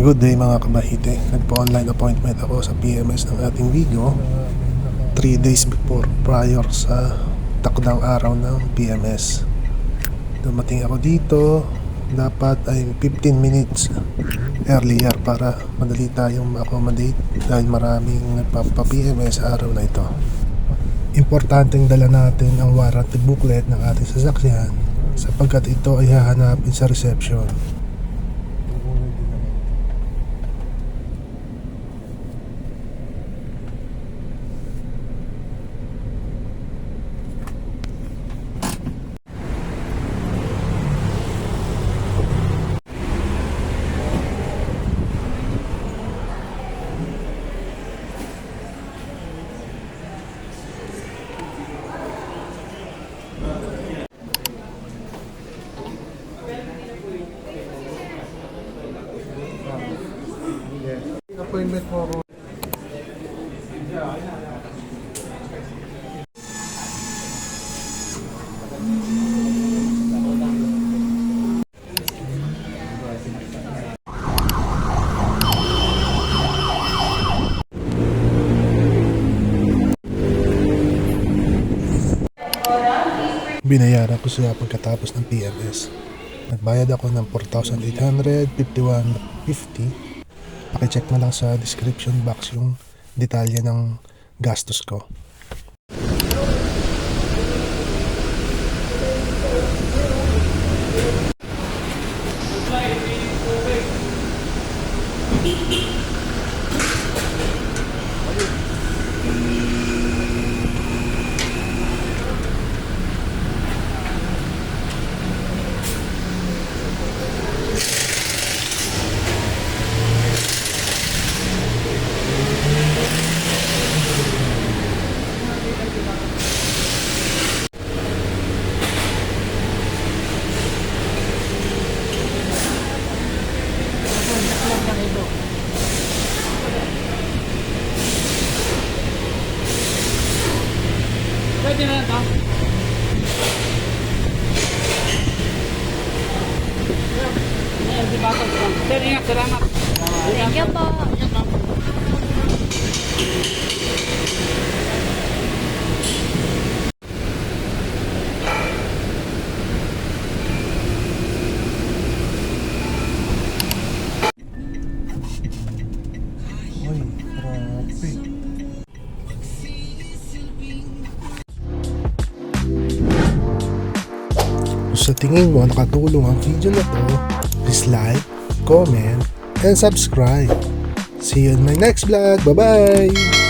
Good day mga kabahite. Nagpa-online appointment ako sa PMS ng ating Vigo 3 days before prior sa takdang araw ng PMS. Dumating ako dito, dapat ay 15 minutes earlier para madali tayong ma-accommodate dahil maraming nagpapa-PMS sa araw na ito. Importanteng dala natin ang warranty booklet ng ating sasakyan sapagkat ito ay hahanapin sa reception. Appointment mo ako. Binayaran ko siya pagkatapos ng PMS. Nagbayad ako ng 4,851.50. Pakicheck na lang sa description box yung detalye ng gastos ko. Pwede na ito. Sir, ingat. Salamat. Thank you po. Uy, grabe. Sa tingin mo nakatulong ang video na to, please like, comment, and subscribe. See you in my next vlog. Bye-bye!